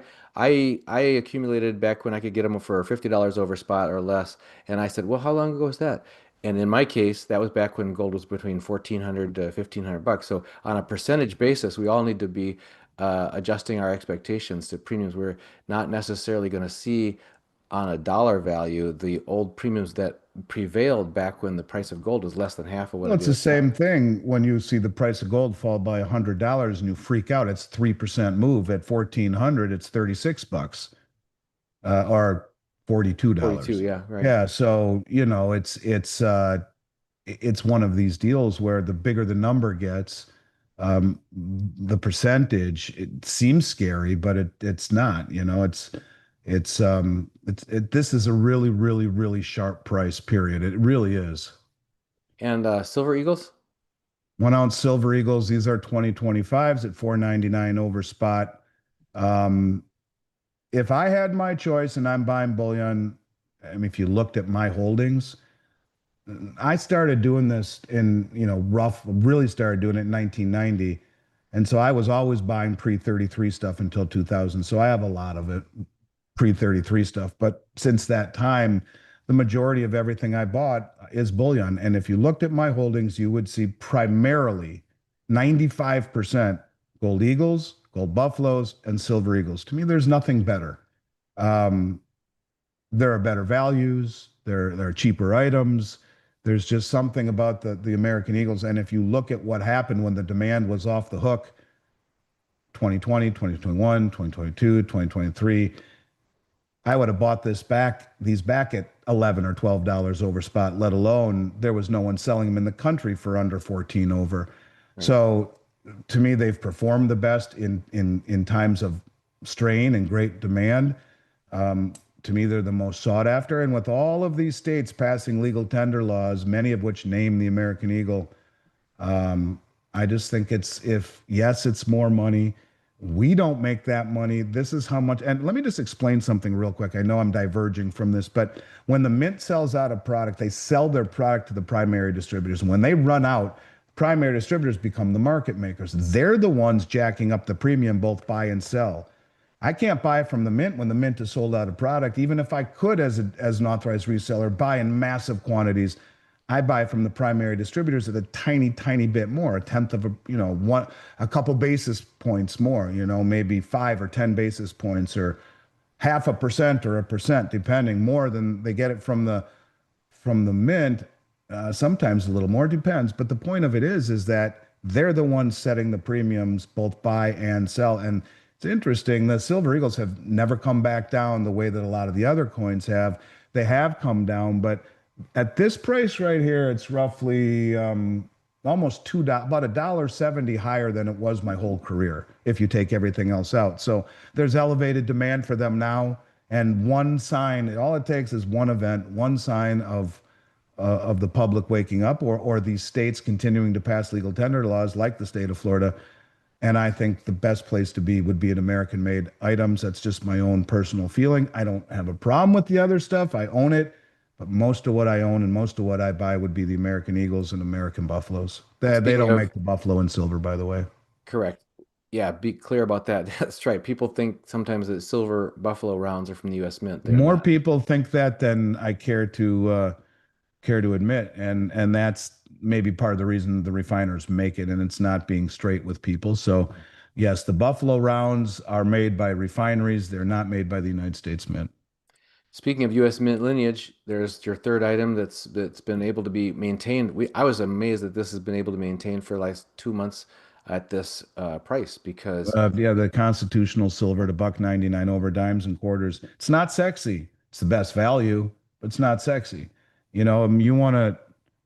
accumulated back when I could get them for $50 over spot or less." And I said, "Well, how long ago was that?" And in my case, that was back when gold was between 1,400 to 1,500 bucks. So on a percentage basis, we all need to be adjusting our expectations to premiums. We're not necessarily going to see on a dollar value the old premiums that prevailed back when the price of gold was less than half of what Well, it it's the is now. same thing when you see the price of gold fall by $100 and you freak out. It's 3% move. At 1,400, it's $36, or 42, $42. yeah, right. Yeah, so it's one of these deals where the bigger the number gets, the percentage, it seems scary, but it's not. This is a really, really, really sharp price period. It really is. And Silver Eagles? 1 ounce silver eagles, these are 2025s at 4.99 over spot. Um, if I had my choice and I'm buying bullion, I mean, if you looked at my holdings, I started doing this really started doing it in 1990. And so I was always buying pre 33 stuff until 2000. So I have a lot of it, pre 33 stuff. But since that time, the majority of everything I bought is bullion. And if you looked at my holdings, you would see primarily 95% gold eagles, gold buffaloes, and silver eagles. To me, there's nothing better. Um, there are better values, there are cheaper items. There's just something about the American Eagles. And if you look at what happened when the demand was off the hook, 2020, 2021, 2022, 2023, I would have bought these back at 11 or $12 over spot, let alone there was no one selling them in the country for under 14 over. Right. So to me, they've performed the best in times of strain and great demand. To me, they're the most sought after. And with all of these states passing legal tender laws, many of which name the American Eagle, I just think yes, it's more money. We don't make that money. This is how much. And let me just explain something real quick. I know I'm diverging from this, but when the mint sells out a product, they sell their product to the primary distributors. And when they run out, primary distributors become the market makers. They're the ones jacking up the premium, both buy and sell. I can't buy from the mint when the mint has sold out a product, even if I could, as an authorized reseller, buy in massive quantities. I buy from the primary distributors at a tiny, tiny bit more, a tenth of a couple basis points more, maybe 5 or 10 basis points, or 0.5% or 1%, depending, more than they get it from the mint. Sometimes a little more, depends. But the point of it is that they're the ones setting the premiums, both buy and sell. And it's interesting. The silver eagles have never come back down the way that a lot of the other coins have. They have come down, but at this price right here, it's roughly almost about $1.70 higher than it was my whole career if you take everything else out. So there's elevated demand for them now. And one sign, all it takes is one event, one sign of the public waking up, or these states continuing to pass legal tender laws like the state of Florida. And I think the best place to be would be in American made items. That's just my own personal feeling. I don't have a problem with the other stuff. I own it. But most of what I own and most of what I buy would be the American Eagles and American Buffaloes. And They speaking don't of, make the Buffalo and silver, by the way. correct. Yeah, be clear about that. That's right. People think sometimes that silver buffalo rounds are from the US Mint. They're More not. people think that than I care to admit, and that's maybe part of the reason the refiners make it, and it's not being straight with people. So, yes, the Buffalo rounds are made by refineries; they're not made by the United States Mint. Speaking of US Mint lineage, there's your third item that's been able to be maintained. I was amazed that this has been able to maintain for like 2 months at this price because Yeah, the constitutional silver at $1.99 over dimes and quarters. It's not sexy. It's the best value, but it's not sexy. You want to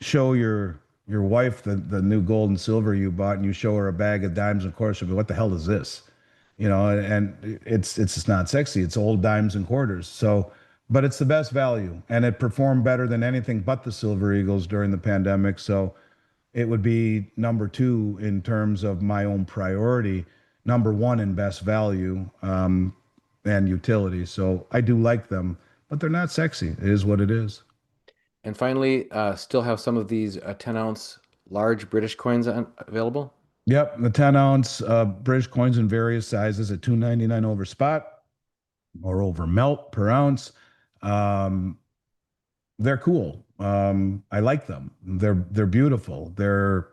show your wife the new gold and silver you bought, and you show her a bag of dimes and quarters. She'll go, "What the hell is this?" And it's just not sexy. It's old dimes and quarters. So, but it's the best value, and it performed better than anything but the Silver Eagles during the pandemic. So it would be number two in terms of my own priority, number one in best value, and utility. So I do like them, but they're not sexy. It is what it is. and finally still have some of these 10-ounce large British coins available. Yep, the 10 ounce British coins in various sizes at 2.99 over spot or over melt per ounce. Um, they're cool. I like them. They're beautiful. They're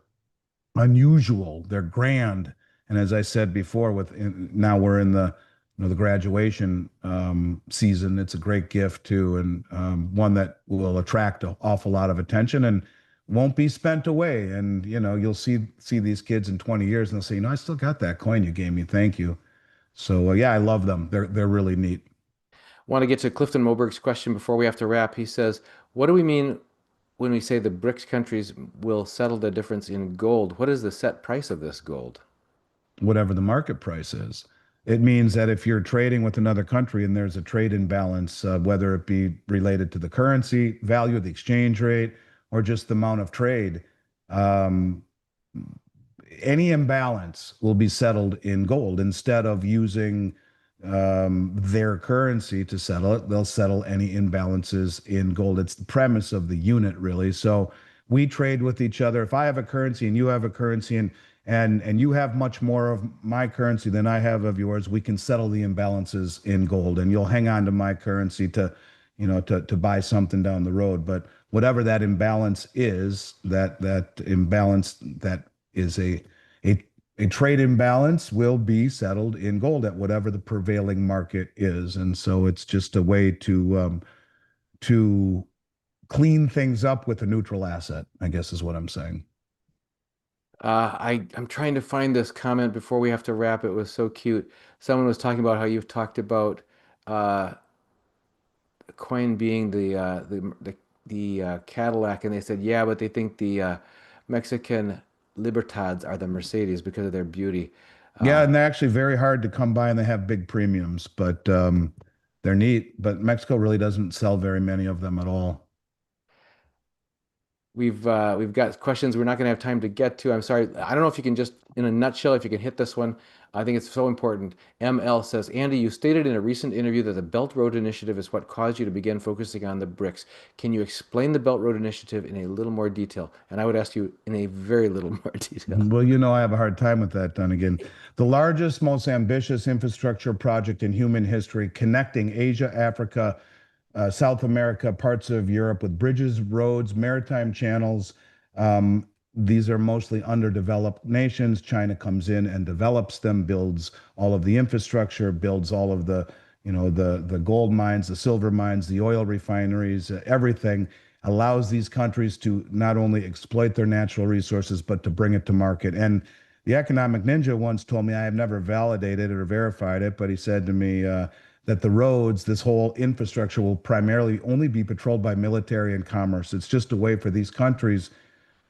unusual. They're grand. And as I said before, now we're in the graduation season. It's a great gift too, and one that will attract an awful lot of attention and won't be spent away. And you'll see these kids in 20 years, and they'll say, I still got that coin you gave me. Thank you. So yeah, I love them. They're really neat. Want to get to Clifton Moberg's question before we have to wrap. He says, "What do we mean when we say the BRICS countries will settle the difference in gold? What is the set price of this gold?" Whatever the market price is. It means that if you're trading with another country and there's a trade imbalance, whether it be related to the currency value, the exchange rate, or just the amount of trade, um, any imbalance will be settled in gold instead of using their currency to settle it. They'll settle any imbalances in gold. It's the premise of the unit, really. So we trade with each other. If I have a currency and you have a currency, and you have much more of my currency than I have of yours, we can settle the imbalances in gold, and you'll hang on to my currency to, to buy something down the road. But whatever that imbalance is, that imbalance that is a a trade imbalance will be settled in gold at whatever the prevailing market is. And so it's just a way to clean things up with a neutral asset, I guess is what I'm saying. I'm trying to find this comment before we have to wrap. It was so cute. Someone was talking about how you've talked about uh, coin being the Cadillac, and they said, yeah, but they think the Mexican Libertads are the Mercedes because of their beauty. Yeah, Uh, and they're actually very hard to come by and they have big premiums, but they're neat. But Mexico really doesn't sell very many of them at all. we've got questions we're not going to have time to get to. I'm sorry. I don't know if you can just, in a nutshell, if you can hit this one. I think it's so important. ML says, Andy, you stated in a recent interview that the Belt Road Initiative is what caused you to begin focusing on the BRICS. Can you explain the Belt Road Initiative in a little more detail? And I would ask you in a very little more detail. Well, I have a hard time with that, Dunnigan. The largest, most ambitious infrastructure project in human history, connecting Asia, Africa, South America, parts of Europe with bridges, roads, maritime channels. These are mostly underdeveloped nations. China comes in and develops them, builds all of the infrastructure, builds all of the gold mines, the silver mines, the oil refineries, everything allows these countries to not only exploit their natural resources, but to bring it to market. And the economic ninja once told me, I have never validated it or verified it, but he said to me, that the roads, this whole infrastructure will primarily only be patrolled by military and commerce. It's just a way for these countries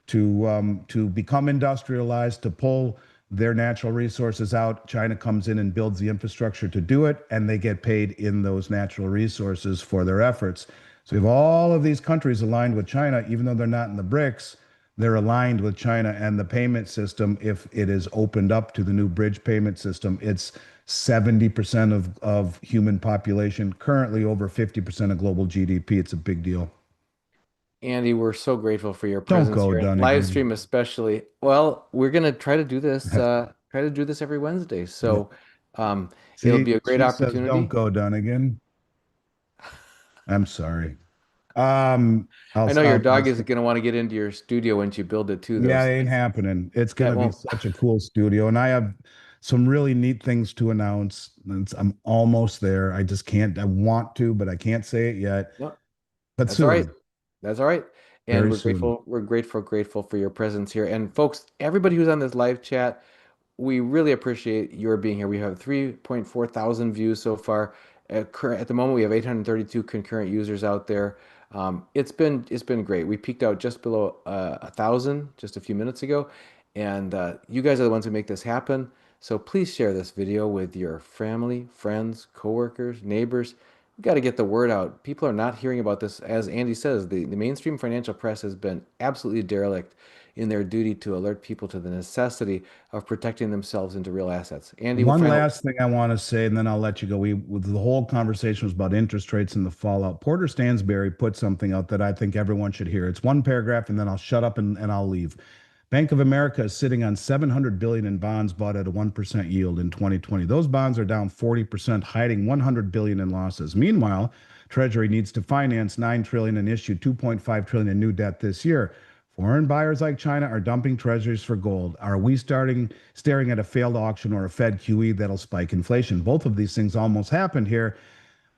to become industrialized, to pull their natural resources out. China comes in and builds the infrastructure to do it, and they get paid in those natural resources for their efforts. So we have all of these countries aligned with China, even though they're not in the BRICS. They're aligned with China and the payment system. If it is opened up to the new bridge payment system, it's 70% of human population, currently over 50% of global GDP. It's a big deal. Andy, we're so grateful for your Don't presence go, here and live Dunnigan. stream especially. Well, we're gonna try to do this every Wednesday. Yeah. So um, it'll See, be a great she says, don't opportunity. go, Dunnigan. I'm sorry. I know your dog is gonna want to get into your studio once you build it too, though. yeah, So it ain't happening. It's going that to be won't. such a cool studio. And I have some really neat things to announce. I'm almost there. I just can't, I want to, but I can't say it yet. No, But that's all right. soon, That's all right. And very soon. grateful for your presence here. And folks, everybody who's on this live chat, we really appreciate your being here. We have 3.4 thousand views so far. At the moment, we have 832 concurrent users out there. It's been great. We peaked out just below 1,000 just a few minutes ago, and you guys are the ones who make this happen. So please share this video with your family, friends, coworkers, neighbors. We got to get the word out. People are not hearing about this. As Andy says, the mainstream financial press has been absolutely derelict in their duty to alert people to the necessity of protecting themselves into real assets. Andy, One final. last thing I want to say, and then I'll let you go. The whole conversation was about interest rates and the fallout. Porter Stansberry put something out that I think everyone should hear. It's one paragraph, and then I'll shut up and I'll leave. Bank of America is sitting on 700 billion in bonds bought at a 1% yield in 2020. Those bonds are down 40%, hiding 100 billion in losses. Meanwhile, Treasury needs to finance 9 trillion and issue 2.5 trillion in new debt this year. Foreign buyers like China are dumping treasuries for gold. Are we staring at a failed auction or a Fed QE that'll spike inflation? Both of these things almost happened here.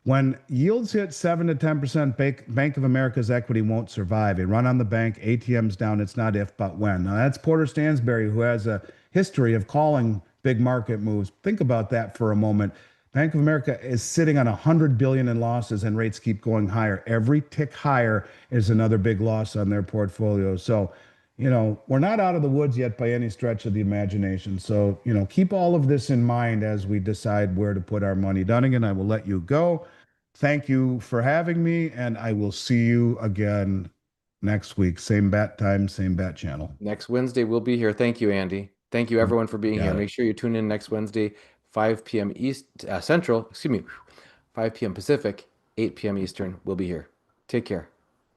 When yields hit 7 to 10%, Bank of America's equity won't survive. A run on the bank, ATM's down. It's not if, but when. Now, that's Porter Stansberry, who has a history of calling big market moves. Think about that for a moment. Bank of America is sitting on 100 billion in losses and rates keep going higher. Every tick higher is another big loss on their portfolio. So, we're not out of the woods yet by any stretch of the imagination. So, keep all of this in mind as we decide where to put our money. Dunnigan, I will let you go. Thank you for having me, and I will see you again next week. Same bat time, same bat channel. Next Wednesday, we'll be here. Thank you, Andy. Thank you, everyone, for being here. Got it. Make sure you tune in next Wednesday, 5 p.m. East Central, excuse me, 5 p.m. Pacific, 8 p.m. Eastern. We'll be here. Take care.